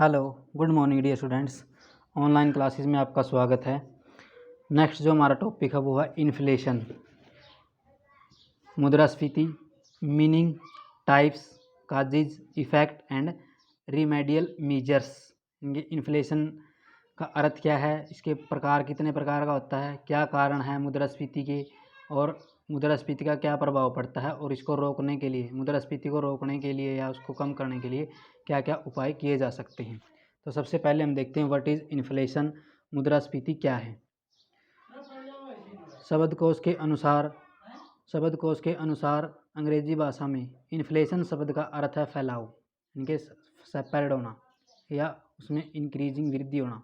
Hello, good morning dear students. Online classes में आपका स्वागत है। नेक्स्ट जो हमारा टॉपिक है वो है इन्फ्लेशन, मुद्रास्फीति, meaning, types, causes, effect and remedial measures. Inflation का अर्थ क्या है, इसके प्रकार कितने प्रकार का होता है, क्या कारण है मुद्रास्फीति के, और मुद्रास्फीति का क्या प्रभाव पड़ता है, और इसको रोकने के लिए, मुद्रास्फीति को रोकने के लिए या उसको कम करने के लिए क्या क्या उपाय किए जा सकते हैं। तो सबसे पहले हम देखते हैं व्हाट इज़ इन्फ्लेशन, मुद्रास्फीति क्या है। शब्दकोश के अनुसार अंग्रेजी भाषा में इन्फ्लेशन शब्द का अर्थ है फैलाव, इनके सेपरेट होना या उसमें इंक्रीजिंग वृद्धि होना।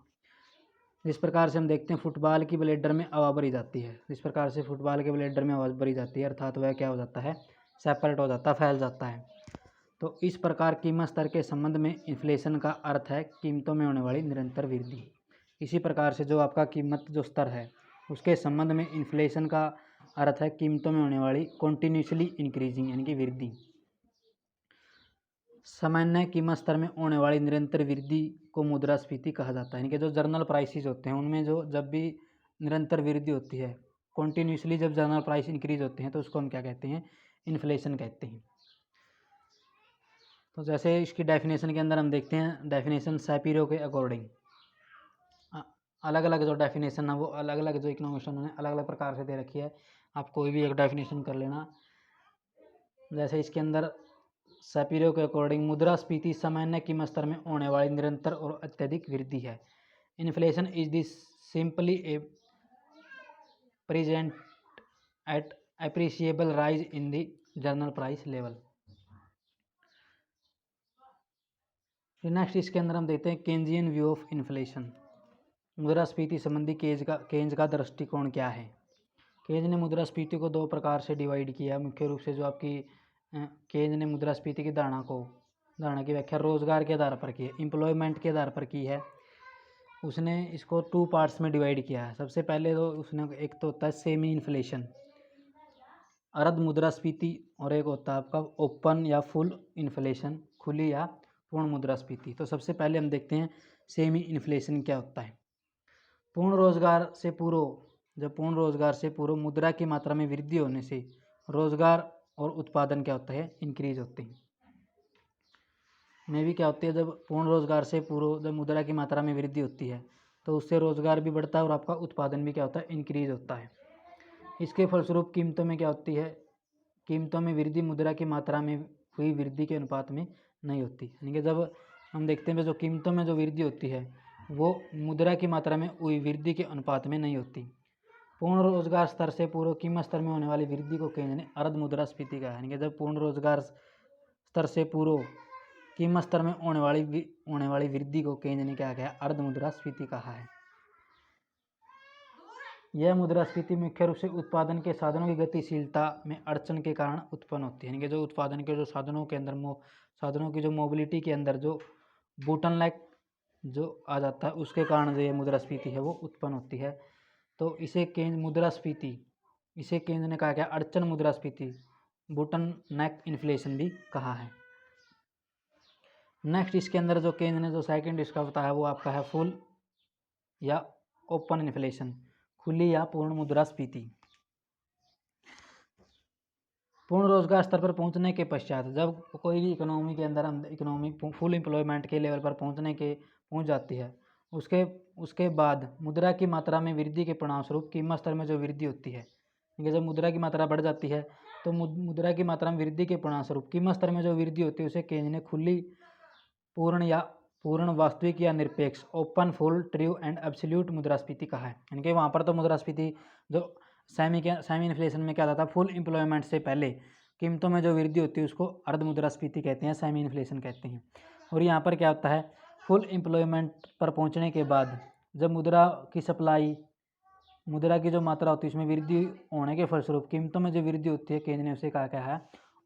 जिस प्रकार से हम देखते हैं फुटबॉल की ब्लेडर में हवा भरी जाती है, जिस प्रकार से फुटबॉल के ब्लेडर में हवा भरी जाती है अर्थात वह क्या हो जाता है, सेपरेट हो जाता है, फैल जाता है। तो इस प्रकार कीमत स्तर के संबंध में इन्फ्लेशन का अर्थ है कीमतों में होने वाली निरंतर वृद्धि। इसी प्रकार से जो आपका कीमत जो स्तर है उसके संबंध में इन्फ्लेशन का अर्थ है कीमतों में होने वाली कॉन्टिन्यूसली इंक्रीजिंग यानी कि वृद्धि। सामान्य कीमत स्तर में होने वाली निरंतर वृद्धि को मुद्रास्फीति कहा जाता है। यानी कि जो जर्नल प्राइसेस होते हैं उनमें जो जब भी निरंतर वृद्धि होती है, कॉन्टिन्यूसली जब जर्नल प्राइस इंक्रीज होते हैं तो उसको हम क्या कहते हैं, इन्फ्लेशन कहते हैं। तो जैसे इसकी डेफिनेशन के अंदर हम देखते हैं, डेफिनेशन सैपिरो के अकॉर्डिंग अलग अलग जो डेफिनेशन है वो अलग अलग जो इकोनॉमिस्ट उन्होंने अलग अलग प्रकार से दे रखी है। आप कोई भी एक डेफिनेशन कर लेना। जैसे इसके अंदर सैपिरो के अकॉर्डिंग मुद्रास्फीति सामान्य कीमत स्तर में होने वाली निरंतर और अत्यधिक वृद्धि है। Inflation is this simply A present at appreciable rise in the journal price level. फिर नेक्स्ट इसके अंदर हम देखते हैं केंजियन व्यू ऑफ इन्फ्लेशन, मुद्रास्फीति संबंधी केंज का दृष्टिकोण क्या है। केंज ने मुद्रास्फीति को दो प्रकार से डिवाइड किया। मुख्य रूप से जो आपकी केंज ने मुद्रास्फीति की धारणा की व्याख्या रोजगार के आधार पर की है, एम्प्लॉयमेंट के आधार पर की है। उसने इसको टू पार्ट्स में डिवाइड किया है। सबसे पहले तो उसने एक तो होता है सेमी इन्फ्लेशन, अर्ध मुद्रास्फीति, और एक होता है आपका ओपन या फुल इन्फ्लेशन, खुली या पूर्ण मुद्रास्फीति। तो सबसे पहले हम देखते हैं सेमी इन्फ्लेशन क्या होता है। पूर्ण रोजगार से पूर्व मुद्रा की मात्रा में वृद्धि होने से रोजगार और उत्पादन क्या होता है, इंक्रीज होते हैं। में भी क्या होती है, जब पूर्ण रोजगार से पूर्व जब मुद्रा की मात्रा में वृद्धि होती है तो उससे रोजगार भी बढ़ता है और आपका उत्पादन भी क्या होता है, इंक्रीज होता है। इसके फलस्वरूप कीमतों में क्या होती है, कीमतों में वृद्धि मुद्रा की मात्रा में हुई वृद्धि के अनुपात में नहीं होती। यानी कि जब हम देखते हैं जो कीमतों में जो वृद्धि होती है वो मुद्रा की मात्रा में हुई वृद्धि के अनुपात में नहीं होती। पूर्ण रोजगार स्तर से पूर्व कीमत स्तर में होने वाली वृद्धि को केंद्र ने अर्ध मुद्रास्फीति कहा है। यानी कि जब पूर्ण रोजगार स्तर से पूर्व कीमत स्तर में होने वाली वृद्धि को केंद्र ने क्या कहा, अर्ध मुद्रास्फीति कहा है। यह मुद्रास्फीति मुख्य रूप से उत्पादन के साधनों की गतिशीलता में अड़चन के कारण उत्पन्न होती है। यानी कि जो उत्पादन के जो साधनों के अंदर साधनों की जो मोबिलिटी के अंदर जो बोटलनेक जो आ जाता है उसके कारण जो ये मुद्रास्फीति है वो उत्पन्न होती है। तो इसे केंद्र ने कहा क्या, अड़चन मुद्रास्फीति, बोटलनेक इन्फ्लेशन भी कहा है। नेक्स्ट इसके अंदर जो केंद्र ने जो सेकंड इसका बताया वो आपका है फुल या ओपन इन्फ्लेशन, खुली या पूर्ण मुद्रास्फीति। पूर्ण रोजगार स्तर पर पहुंचने के पश्चात जब कोई भी इकोनॉमी के अंदर इकोनॉमी फुल एम्प्लॉयमेंट के लेवल पर पहुंच जाती है उसके बाद मुद्रा की मात्रा में वृद्धि के परिणामस्वरूप कीमत स्तर में जो वृद्धि होती है, क्योंकि जब मुद्रा की मात्रा बढ़ जाती है तो मुद्रा की मात्रा में वृद्धि के परिणामस्वरूप कीमत स्तर में जो वृद्धि होती है उसे केंद्र ने खुली, पूर्ण, वास्तविक या निरपेक्ष, open, full, true and absolute मुद्रास्फीति कहा है। यानी कि वहाँ पर तो मुद्रास्फीति जो सेमी इन्फ्लेशन में क्या आता था, फुल एम्प्लॉयमेंट से पहले कीमतों में जो वृद्धि होती है उसको अर्ध मुद्रास्फीति कहते हैं, सेमी इन्फ्लेशन कहते हैं। और यहाँ पर क्या होता है, फुल एम्प्लॉयमेंट पर पहुँचने के बाद जब मुद्रा की जो मात्रा होती है उसमें वृद्धि होने के फलस्वरूप कीमतों में जो वृद्धि होती है केंद्र ने उसे कहा क्या है,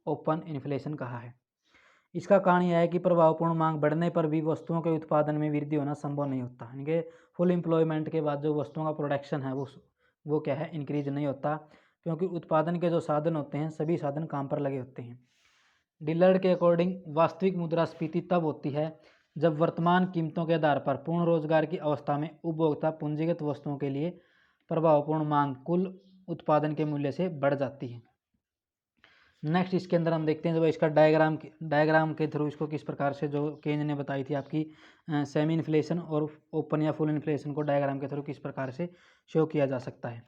ओपन इन्फ्लेशन कहा है। इसका कारण यह है कि प्रभावपूर्ण मांग बढ़ने पर भी वस्तुओं के उत्पादन में वृद्धि होना संभव नहीं होता। यानी कि फुल एम्प्लॉयमेंट के बाद जो वस्तुओं का प्रोडक्शन है वो क्या है, इंक्रीज नहीं होता, क्योंकि उत्पादन के जो साधन होते हैं सभी साधन काम पर लगे होते हैं। डिलर्ड के अकॉर्डिंग वास्तविक मुद्रास्फीति तब होती है जब वर्तमान कीमतों के आधार पर पूर्ण रोजगार की अवस्था में उपभोक्ता पूंजीगत वस्तुओं के लिए प्रभावपूर्ण मांग कुल उत्पादन के मूल्य से बढ़ जाती है। नेक्स्ट इसके अंदर हम देखते हैं जब इसका डायग्राम के थ्रू इसको किस प्रकार से जो केंज ने बताई थी आपकी सेमी इन्फ्लेशन और ओपन या फुल इन्फ्लेशन को डायग्राम के थ्रू किस प्रकार से शो किया जा सकता है।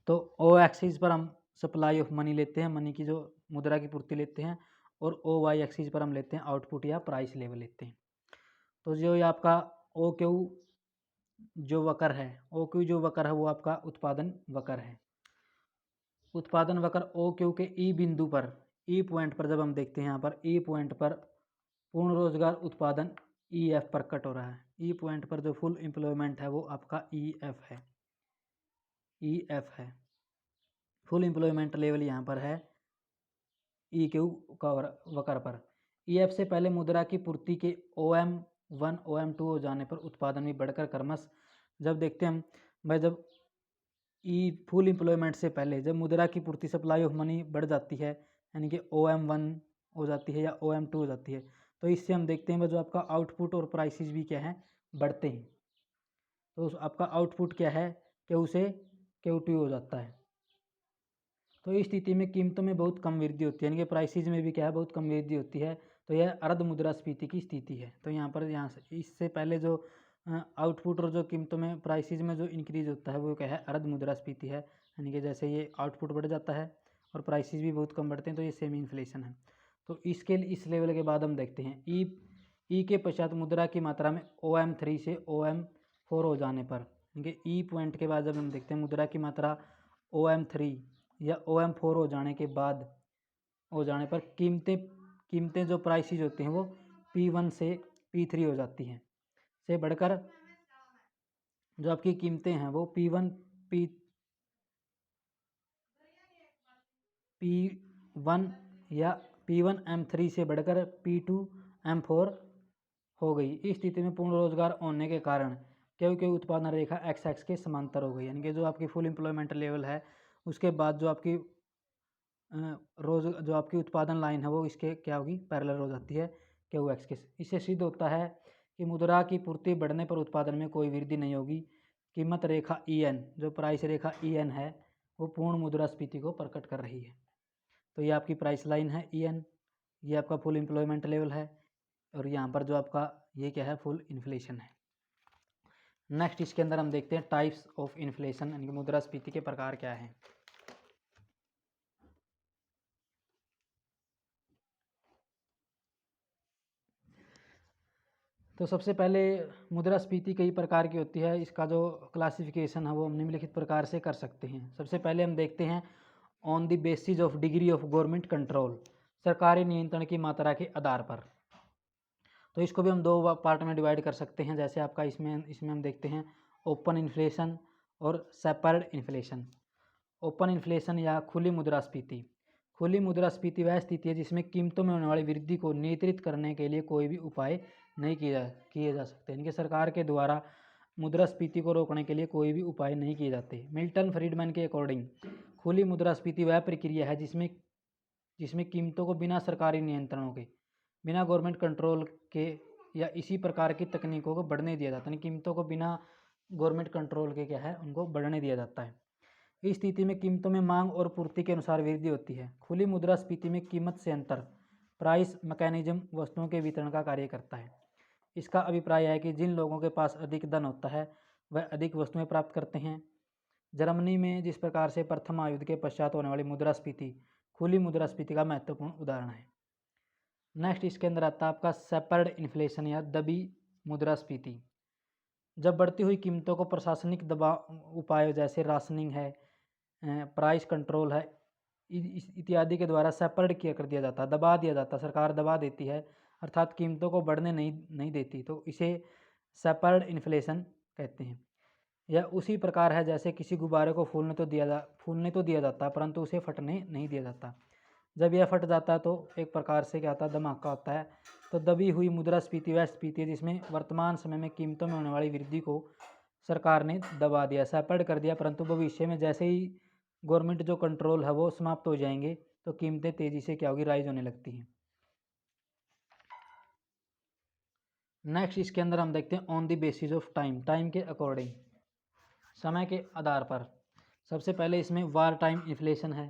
तो ओ एक्सिस पर हम सप्लाई ऑफ मनी लेते हैं, मनी की जो मुद्रा की पूर्ति लेते हैं, और ओ वाई एक्सिस पर हम लेते हैं आउटपुट या प्राइस लेवल लेते हैं। तो जो ये आपका ओ क्यू जो वक्र है, ओ क्यू जो वक्र है वो आपका उत्पादन वक्र है। उत्पादन वक्र ओ क्यू के ई बिंदु पर, ई पॉइंट पर जब हम देखते हैं यहाँ पर ई पॉइंट पर पूर्ण रोजगार उत्पादन ई एफ पर कट हो रहा है। ई पॉइंट पर जो फुल एम्प्लॉयमेंट है वो आपका ई एफ है, ई एफ है। फुल एम्प्लॉयमेंट लेवल यहाँ पर है ई क्यू का वक्र पर। ई एफ से पहले मुद्रा की पूर्ति के OM1 OM2 हो जाने पर उत्पादन में बढ़कर क्रमश, जब देखते हैं हम भाई जब ई फुल एम्प्लॉयमेंट से पहले जब मुद्रा की पूर्ति सप्लाई ऑफ मनी बढ़ जाती है, यानी कि OM1 हो जाती है या OM2 हो जाती है, तो इससे हम देखते हैं जो आपका आउटपुट और प्राइसेस भी क्या है, बढ़ते हैं। तो आपका आउटपुट क्या है, क्यू से Q2 हो जाता है। तो इस स्थिति में कीमतों में बहुत कम वृद्धि होती है, यानी कि प्राइसेज में भी क्या है, बहुत कम वृद्धि होती है। तो यह अर्ध मुद्रास्फीति की स्थिति है। तो यहाँ से इससे पहले जो आउटपुट और जो कीमतों में प्राइसेज में जो इंक्रीज होता है वो क्या है, अर्ध मुद्रास्फीति है। यानी कि जैसे ये आउटपुट बढ़ जाता है और प्राइसेज भी बहुत कम बढ़ते हैं, तो ये सेमी इन्फ्लेशन है। तो इसके इस लेवल के बाद हम देखते हैं ई के पश्चात मुद्रा की मात्रा में OM3 से OM4 हो जाने पर, यानी कि ई पॉइंट के बाद जब हम देखते हैं मुद्रा की मात्रा OM3 या OM4 हो जाने पर कीमतें जो प्राइसेज होती हैं वो P1 से P3 हो जाती हैं, से बढ़कर जो आपकी कीमतें हैं वो P1 या P1 M3 से बढ़कर P2 M4 हो गई। इस स्थिति में पूर्ण रोजगार होने के कारण क्योंकि उत्पादन रेखा XX के समांतर हो गई, यानी कि जो आपकी फुल एम्प्लॉयमेंट लेवल है उसके बाद जो आपकी जो आपकी उत्पादन लाइन है वो इसके क्या होगी, पैरेलल हो जाती है QX के। इससे सिद्ध होता है कि मुद्रा की पूर्ति बढ़ने पर उत्पादन में कोई वृद्धि नहीं होगी। कीमत रेखा EN, जो प्राइस रेखा EN है वो पूर्ण मुद्रास्फीति को प्रकट कर रही है। तो ये आपकी प्राइस लाइन है EN, ये आपका फुल एम्प्लॉयमेंट लेवल है, और यहाँ पर जो आपका ये क्या है, फुल इन्फ्लेशन है। नेक्स्ट इसके अंदर हम देखते हैं टाइप्स ऑफ इन्फ्लेशन, यानी कि मुद्रास्फीति के प्रकार क्या हैं। तो सबसे पहले मुद्रास्फीति कई प्रकार की होती है। इसका जो क्लासिफिकेशन है वो हम निम्नलिखित प्रकार से कर सकते हैं। सबसे पहले हम देखते हैं on the basis of degree of government control, सरकारी नियंत्रण की मात्रा के आधार पर। तो इसको भी हम दो पार्ट में डिवाइड कर सकते हैं। जैसे आपका इसमें हम देखते हैं ओपन इन्फ्लेशन और सेपरेट इन्फ्लेशन। ओपन इन्फ्लेशन या खुली मुद्रास्फीति। खुली मुद्रास्फीति वह स्थिति है जिसमें कीमतों में होने वाली वृद्धि को नियंत्रित करने के लिए कोई भी उपाय नहीं किए जा सकते, यानी कि सरकार के द्वारा मुद्रास्फीति को रोकने के लिए कोई भी उपाय नहीं किए जाते। मिल्टन फ्रीडमैन के अकॉर्डिंग खुली मुद्रास्फीति वह प्रक्रिया है जिसमें कीमतों को बिना सरकारी नियंत्रणों के, बिना गवर्नमेंट कंट्रोल के या इसी प्रकार की तकनीकों को बढ़ने दिया जाता है। कीमतों को बिना गवर्नमेंट कंट्रोल के क्या है, उनको बढ़ने दिया जाता है। इस स्थिति में कीमतों में मांग और पूर्ति के अनुसार वृद्धि होती है। खुली मुद्रास्फीति में कीमत से अंतर, प्राइस मैकेनिज्म, वस्तुओं के वितरण का कार्य करता है। इसका अभिप्राय है कि जिन लोगों के पास अधिक धन होता है वह अधिक वस्तुएं प्राप्त करते हैं। जर्मनी में जिस प्रकार से प्रथम महायुद्ध के पश्चात होने वाली मुद्रास्फीति खुली मुद्रास्फीति का महत्वपूर्ण उदाहरण है। नेक्स्ट इसके अंदर आता है आपका सेपर्ड इन्फ्लेशन या दबी मुद्रास्फीति। जब बढ़ती हुई कीमतों को प्रशासनिक दबाव उपाय जैसे राशनिंग है, प्राइस कंट्रोल है इत्यादि के द्वारा सेपर्ड किया कर दिया जाता है, दबा दिया जाता है, सरकार दबा देती है, अर्थात कीमतों को बढ़ने नहीं देती, तो इसे सेपर्ड इन्फ्लेशन कहते हैं। यह उसी प्रकार है जैसे किसी गुब्बारे को फूलने तो दिया जाता है परंतु उसे फटने नहीं दिया जाता। जब यह फट जाता है तो एक प्रकार से क्या होता है, धमाका होता है। तो दबी हुई मुद्रास्फीति वह स्फीति है जिसमें वर्तमान समय में कीमतों में होने वाली वृद्धि को सरकार ने दबा दिया, सेपर्ड कर दिया, परंतु भविष्य में जैसे ही गवर्नमेंट जो कंट्रोल है वो समाप्त हो जाएंगे तो कीमतें तेजी से क्या होगी, राइज होने लगती हैं। नेक्स्ट इसके अंदर हम देखते हैं on the basis of time, time के अकॉर्डिंग, समय के आधार पर। सबसे पहले इसमें वार टाइम इन्फ्लेशन है।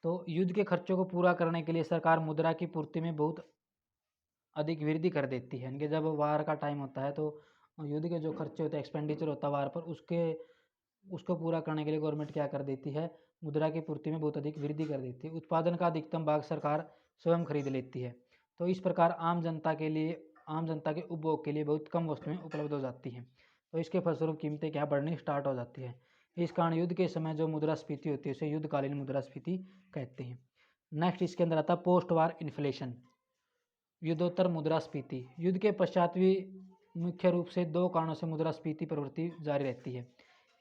तो युद्ध के खर्चों को पूरा करने के लिए सरकार मुद्रा की पूर्ति में बहुत अधिक वृद्धि कर देती है। इनके जब वार का टाइम होता है तो युद्ध के जो खर्चे होते हैं, एक्सपेंडिचर होता है वार पर, उसको पूरा करने के लिए गवर्नमेंट क्या कर देती है, मुद्रा की पूर्ति में बहुत अधिक वृद्धि कर देती है। उत्पादन का अधिकतम भाग सरकार स्वयं खरीद लेती है। तो इस प्रकार आम जनता के उपभोग के लिए बहुत कम वस्तुएं उपलब्ध हो जाती हैं। तो इसके फलस्वरूप कीमतें क्या बढ़नी स्टार्ट हो जाती है। इस कारण युद्ध के समय जो मुद्रास्फीति होती है उसे युद्धकालीन मुद्रास्फीति कहते हैं। नेक्स्ट इसके अंदर आता है पोस्ट वार इन्फ्लेशन, युद्धोत्तर मुद्रास्फीति। युद्ध के पश्चात भी मुख्य रूप से दो कारणों से मुद्रास्फीति प्रवृत्ति जारी रहती है।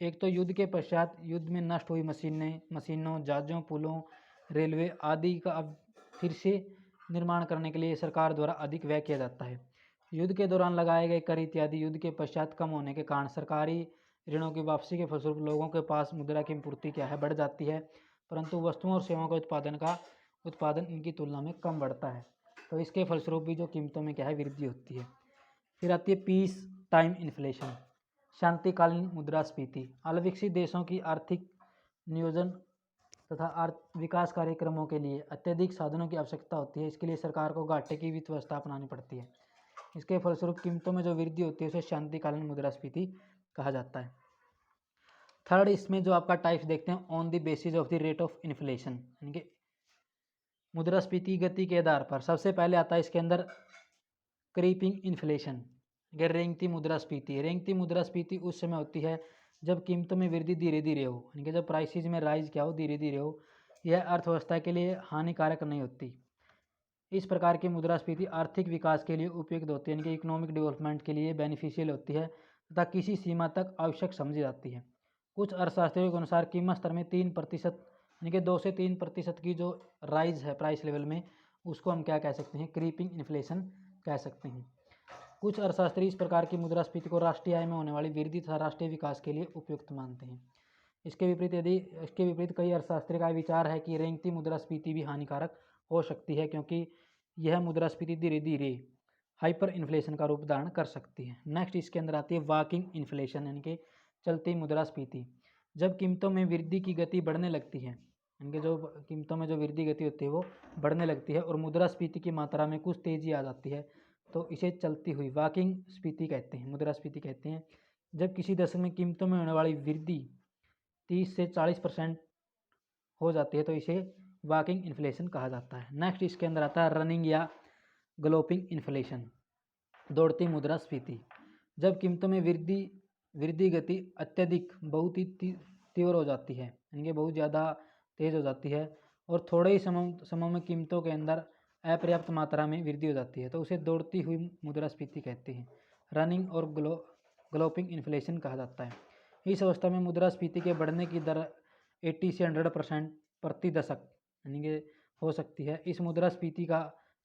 एक तो युद्ध के पश्चात युद्ध में नष्ट हुई मशीनों, जहाज़ों, पुलों, रेलवे आदि का अब फिर से निर्माण करने के लिए सरकार द्वारा अधिक व्यय किया जाता है। युद्ध के दौरान लगाए गए कर इत्यादि युद्ध के पश्चात कम होने के कारण सरकारी ऋणों की वापसी के फलस्वरूप लोगों के पास मुद्रा की पूर्ति क्या है, बढ़ जाती है, परंतु वस्तुओं और सेवाओं का उत्पादन इनकी तुलना में कम बढ़ता है। तो इसके फलस्वरूप भी जो कीमतों में क्या है, वृद्धि होती है। फिर आती है पीस टाइम इन्फ्लेशन, शांतिकालीन मुद्रास्फीति। अल्पविकसित देशों की आर्थिक नियोजन तथा विकास कार्यक्रमों के लिए अत्यधिक साधनों की आवश्यकता होती है। इसके लिए सरकार को घाटे की वित्त व्यवस्था अपनानी पड़ती है। इसके फलस्वरूप कीमतों में जो वृद्धि होती है उसे शांतिकालीन मुद्रास्फीति कहा जाता है। थर्ड इसमें जो आपका टाइप्स देखते हैं on the basis of the rate of inflation, यानी कि मुद्रास्फीति गति के आधार पर। सबसे पहले आता है इसके अंदर क्रीपिंग इन्फ्लेशन, रेंगती मुद्रास्फीति। रेंगती मुद्रास्फीति उस समय होती है जब कीमतों में वृद्धि धीरे धीरे हो, यानी कि जब प्राइसेज में राइज क्या हो, धीरे धीरे हो। यह अर्थव्यवस्था के लिए हानिकारक नहीं होती। इस प्रकार की मुद्रास्फीति आर्थिक विकास के लिए उपयुक्त होती है, यानी कि इकोनॉमिक डेवलपमेंट के लिए बेनिफिशियल होती है तथा किसी सीमा तक आवश्यक समझी जाती है। कुछ अर्थशास्त्रियों के अनुसार कीमत स्तर में 3% यानी कि 2 से 3% की जो राइज है प्राइस लेवल में, उसको हम क्या कह सकते हैं, क्रीपिंग इन्फ्लेशन कह सकते हैं। कुछ अर्थशास्त्री इस प्रकार की मुद्रास्फीति को राष्ट्रीय आय में होने वाली वृद्धि तथा राष्ट्रीय विकास के लिए उपयुक्त मानते हैं। इसके विपरीत कई अर्थशास्त्री का विचार है कि रेंगती मुद्रास्फीति भी हानिकारक हो सकती है, क्योंकि यह मुद्रास्फीति धीरे धीरे हाइपर इन्फ्लेशन का रूप धारण कर सकती है। नेक्स्ट इसके अंदर आती है वॉकिंग इन्फ्लेशन, यानी कि चलती मुद्रास्फीति। जब कीमतों में वृद्धि की गति बढ़ने लगती है, यानी कि जो कीमतों में जो वृद्धि गति होती है वो बढ़ने लगती है और मुद्रास्फीति की मात्रा में कुछ तेजी आ जाती है, तो इसे चलती हुई वॉकिंग स्फीति कहते हैं, मुद्रास्फीति कहते हैं। जब किसी दशक में कीमतों में होने वाली वृद्धि 30 से 40% हो जाती है तो इसे वॉकिंग इन्फ्लेशन कहा जाता है। नेक्स्ट इसके अंदर आता है रनिंग या गलोपिंग इन्फ्लेशन, दौड़ती मुद्रास्फीति। जब कीमतों में वृद्धि गति अत्यधिक बहुत ही तीव्र हो जाती है, यानी कि बहुत ज़्यादा तेज़ हो जाती है और थोड़े ही समय में कीमतों के अंदर अपर्याप्त मात्रा में वृद्धि हो जाती है, तो उसे दौड़ती हुई मुद्रास्फीति कहते हैं। रनिंग और गलोपिंग इन्फ्लेशन कहा जाता है। इस अवस्था में मुद्रास्फीति के बढ़ने की दर 80 से 100% प्रति दशक यानी कि हो सकती है। इस मुद्रास्फीति का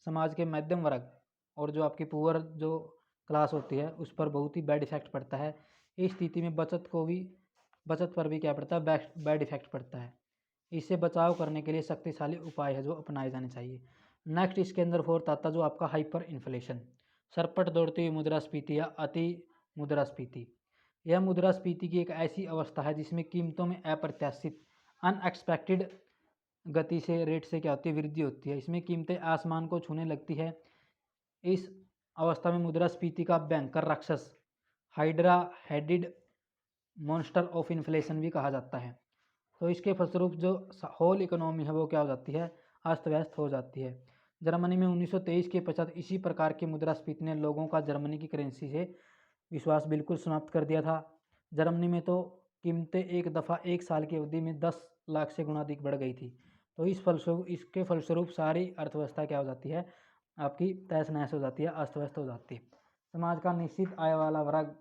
समाज के मध्यम वर्ग और जो आपकी पुअर जो क्लास होती है उस पर बहुत ही बैड इफेक्ट पड़ता है। इस स्थिति में बचत पर भी क्या पड़ता है, बैड इफेक्ट पड़ता है। इससे बचाव करने के लिए शक्तिशाली उपाय है जो अपनाए जाने चाहिए। नेक्स्ट इसके अंदर फोर्थ आता जो आपका हाइपर इन्फ्लेशन, सरपट दौड़ती हुई मुद्रास्फीति या अति मुद्रास्फीति। यह मुद्रास्फीति की एक ऐसी अवस्था है जिसमें कीमतों में अप्रत्याशित अनएक्सपेक्टेड गति से रेट से क्या होती है, वृद्धि होती है। इसमें कीमतें आसमान को छूने लगती है। इस अवस्था में मुद्रास्फीति का भयंकर राक्षस hydra headed monster of inflation भी कहा जाता है। तो इसके फलस्वरूप जो होल इकोनॉमी है वो क्या हो जाती है, अस्त व्यस्त हो जाती है। जर्मनी में 1923 के पश्चात इसी प्रकार की मुद्रास्फीति ने लोगों का जर्मनी की करेंसी से विश्वास बिल्कुल समाप्त कर दिया था। जर्मनी में तो कीमतें एक दफ़ा एक साल की अवधि में 10 लाख से गुना अधिक बढ़ गई थी। तो इसके फलस्वरूप सारी अर्थव्यवस्था क्या हो जाती है, आपकी तहस नहस हो जाती है, अस्त व्यस्त हो जाती है। समाज का निश्चित आय वाला वर्ग,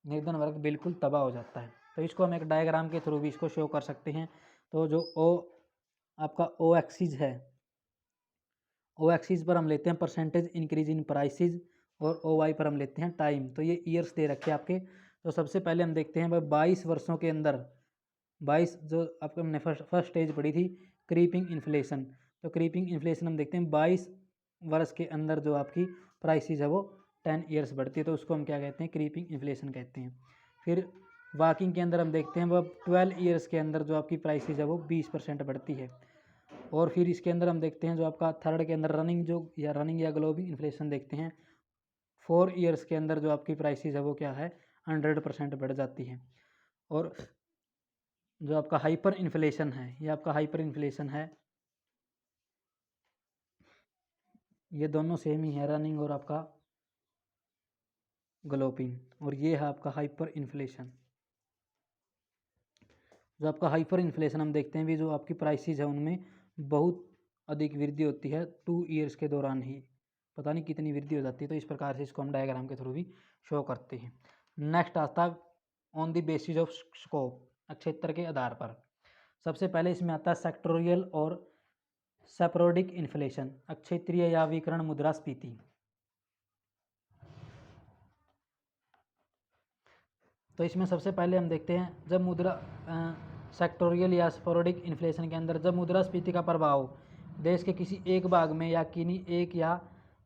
निर्धन वर्ग बिल्कुल तबाह हो जाता है। तो इसको हम एक डायग्राम के थ्रू भी इसको शो कर सकते हैं। तो जो आपका ओ एक्सिस है, ओ एक्सिस पर हम लेते हैं परसेंटेज इंक्रीज इन प्राइसेज और ओ वाई पर हम लेते हैं टाइम। तो ये ईयर्स दे रखे हैं आपके। तो सबसे पहले हम देखते हैं भाई 22 वर्षों के अंदर 22 जो आपको हमने फर्स्ट स्टेज पढ़ी थी क्रीपिंग इन्फ्लेशन। तो क्रीपिंग इन्फ्लेशन हम देखते हैं 22 वर्ष के अंदर जो आपकी प्राइसेज है वो 10 ईयर्स बढ़ती है तो उसको हम क्या कहते हैं, क्रीपिंग इन्फ्लेशन कहते हैं। फिर वॉकिंग के अंदर हम देखते हैं वो 12 ईयर्स के अंदर जो आपकी प्राइसेज है वो 20% बढ़ती है। और फिर इसके अंदर हम देखते हैं जो आपका थर्ड के अंदर रनिंग या ग्लोबल इन्फ्लेशन देखते हैं। 4 ईयर्स के अंदर जो आपकी प्राइसेज है वो क्या है, 100% बढ़ जाती है। और जो आपका हाइपर इन्फ्लेशन है, ये आपका हाइपर इन्फ्लेशन है, ये दोनों सेम ही है, रनिंग और आपका ग्लोपिंग, और ये है आपका हाइपर इन्फ्लेशन। जो आपका हाइपर इन्फ्लेशन हम देखते हैं भी जो आपकी प्राइसेस है उनमें बहुत अधिक वृद्धि होती है 2 ईयर्स के दौरान ही, पता नहीं कितनी वृद्धि हो जाती है। तो इस प्रकार से इसको हम डायग्राम के थ्रू भी शो करते हैं। नेक्स्ट आता है on the basis of scope, क्षेत्र के आधार पर। सबसे पहले इसमें आता है सेक्टोरियल और सेपरोडिक इन्फ्लेशन, क्षेत्रीय या विकर्ण मुद्रास्फीति। तो इसमें सबसे पहले हम देखते हैं जब सेक्टोरियल या स्पोरेडिक इन्फ्लेशन के अंदर जब मुद्रास्फीति का प्रभाव देश के किसी एक भाग में या किन्हीं एक या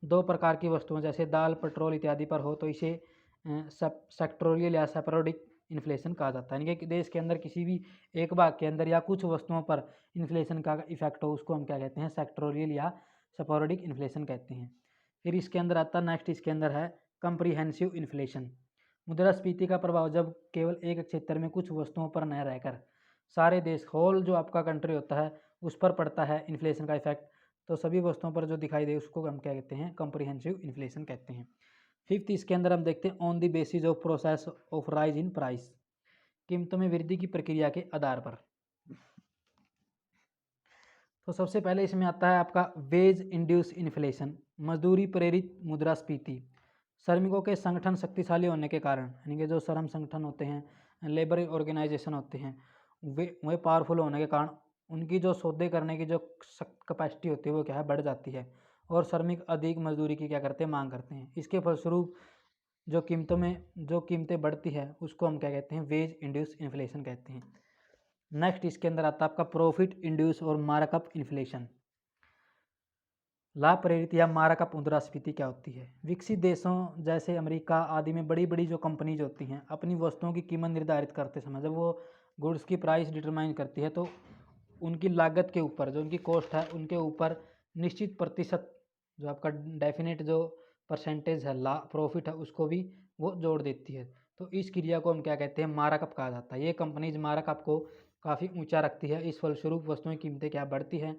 दो प्रकार की वस्तुओं जैसे दाल, पेट्रोल इत्यादि पर हो तो इसे सेक्टोरियल या सेपरोडिक इन्फ्लेशन कहा जाता है। यानी कि देश के अंदर किसी भी एक भाग के अंदर या कुछ वस्तुओं पर इन्फ्लेशन का इफेक्ट हो उसको हम क्या कहते हैं, सेक्टोरियल या सेपरोडिक इन्फ्लेशन कहते हैं। फिर इसके अंदर आता नेक्स्ट, इसके अंदर है कंप्रीहेंसिव इन्फ्लेशन। मुद्रास्फीति का प्रभाव जब केवल एक क्षेत्र में कुछ वस्तुओं पर न रहकर सारे देश, होल जो आपका कंट्री होता है उस पर पड़ता है इन्फ्लेशन का इफेक्ट, तो सभी वस्तुओं पर जो दिखाई दे उसको हम क्या कहते हैं, कॉम्प्रिहेंसिव इन्फ्लेशन कहते हैं। फिफ्थ, इसके अंदर हम देखते हैं on the basis of process of rise in price, कीमतों में वृद्धि की प्रक्रिया के आधार पर। तो सबसे पहले इसमें आता है आपका वेज इंड्यूस इन्फ्लेशन, मजदूरी प्रेरित मुद्रास्फीति। श्रमिकों के संगठन शक्तिशाली होने के कारण, यानी कि जो श्रम संगठन होते हैं, लेबर ऑर्गेनाइजेशन होते हैं, वे पावरफुल होने के कारण उनकी जो सौदे करने की जो कैपेसिटी होती है वो क्या है, बढ़ जाती है और श्रमिक अधिक मजदूरी की क्या करते हैं, मांग करते हैं। इसके फलस्वरूप जो कीमतें बढ़ती है उसको हम क्या कहते हैं, वेज इंड्यूस इन्फ्लेशन कहते हैं। नेक्स्ट इसके अंदर आता है आपका प्रॉफिट इंड्यूस और मार्कअप इन्फ्लेशन। लाभ प्रेरित या मार्कअप मुद्रास्फीति क्या होती है? विकसित देशों जैसे अमेरिका आदि में बड़ी बड़ी जो कंपनीज होती हैं अपनी वस्तुओं की कीमत निर्धारित करते समय जब वो गुड्स की प्राइस डिटरमाइन करती है तो उनकी लागत के ऊपर जो उनकी कॉस्ट है उनके ऊपर निश्चित प्रतिशत जो आपका डेफिनेट जो परसेंटेज है प्रॉफिट है उसको भी वो जोड़ देती है। तो इस क्रिया को हम क्या कहते हैं, मार्कअप कहा जाता है। ये कंपनीज मार्कअप को काफ़ी ऊंचा रखती है, इस फलस्वरूप वस्तुओं की कीमतें क्या बढ़ती है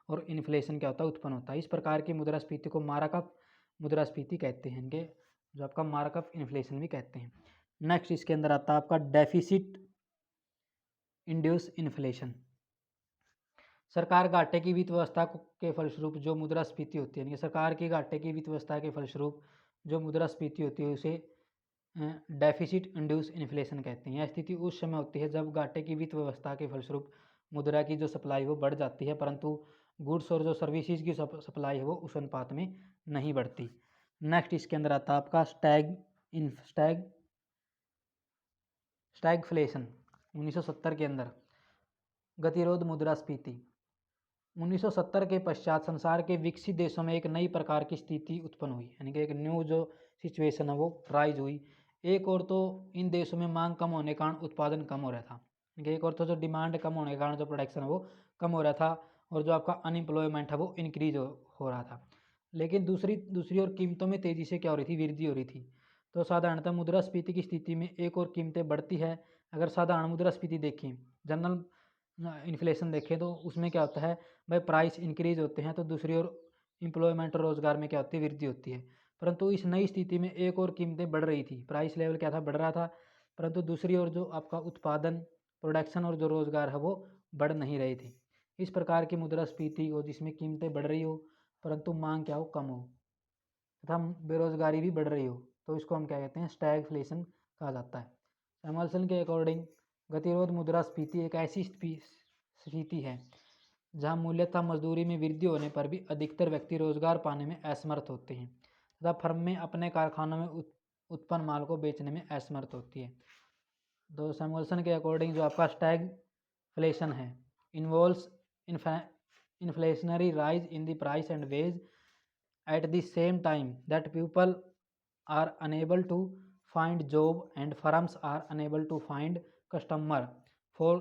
और इन्फ्लेशन क्या होता है, उत्पन्न होता है। इस प्रकार की मुद्रास्फीति को मार्कअप मुद्रास्फीति कहते हैं, इनके जो आपका मार्कअप इन्फ्लेशन भी कहते हैं। नेक्स्ट इसके अंदर आता है आपका डेफिसिट इंड्यूस इन्फ्लेशन। सरकार घाटे की वित्त व्यवस्था के फलस्वरूप जो मुद्रास्फीति होती है, यानी सरकार की घाटे की वित्त व्यवस्था के फलस्वरूप जो मुद्रास्फीति होती है उसे डेफिसिट इंड्यूस इन्फ्लेशन कहते हैं। यह स्थिति उस समय होती है जब घाटे की वित्त व्यवस्था के फलस्वरूप मुद्रा की जो सप्लाई वो बढ़ जाती है परंतु गुड्स और जो सर्विसेज की सप्लाई है वो उस अनुपात में नहीं बढ़ती। नेक्स्ट इसके अंदर आता है आपका स्टैगफ्लेशन 1970 के अंदर। गतिरोध मुद्रास्फीति 1970 के पश्चात संसार के विकसित देशों में एक नई प्रकार की स्थिति उत्पन्न हुई, यानी कि एक न्यू जो सिचुएशन है वो राइज हुई। एक और तो इन देशों में मांग कम होने के कारण उत्पादन कम हो रहा था, एक और तो जो डिमांड कम होने के कारण जो प्रोडक्शन है वो कम हो रहा था और जो आपका अनएम्प्लॉयमेंट है वो इंक्रीज हो रहा था। लेकिन दूसरी ओर कीमतों में तेज़ी से क्या हो रही थी, वृद्धि हो रही थी। तो साधारणतः मुद्रास्फीति की स्थिति में एक और कीमतें बढ़ती है। अगर साधारण मुद्रास्फीति देखें, जनरल इन्फ्लेशन देखें तो उसमें क्या होता है भाई, प्राइस इंक्रीज होते हैं तो दूसरी ओर एम्प्लॉयमेंट और रोजगार में क्या होती है, वृद्धि होती है। परंतु इस नई स्थिति में एक और कीमतें बढ़ रही थी, प्राइस लेवल क्या था, बढ़ रहा था, परंतु दूसरी ओर जो आपका उत्पादन, प्रोडक्शन और जो रोजगार है वो बढ़ नहीं रहे थे। इस प्रकार की मुद्रास्फीति हो जिसमें कीमतें बढ़ रही हो परंतु मांग क्या हो, कम हो तथा बेरोजगारी भी बढ़ रही हो, तो इसको हम क्या कहते हैं, स्टैगफ्लेशन कहा जाता है। सैमुअल्सन के अकॉर्डिंग गतिरोध मुद्रास्फीति एक ऐसी स्थिति है जहां मूल्यतः मजदूरी में वृद्धि होने पर भी अधिकतर व्यक्ति रोजगार पाने में असमर्थ होते हैं तथा फर्म में अपने कारखानों में उत्पन्न माल को बेचने में असमर्थ होती है। तो सैमुअल्सन के अकॉर्डिंग जो आपका स्टैगफ्लेशन है involves inflationary rise in the price and wage at the same time that people are unable to find job and firms are unable to find customer for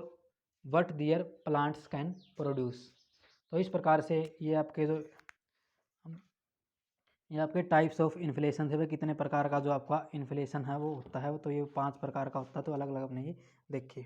what their plants can produce. तो इस प्रकार से ये आपके types of inflation से कितने प्रकार का जो आपका इन्फ्लेशन है वो होता है, तो ये 5 प्रकार का होता है। तो अलग अलग अपने ये देखिए।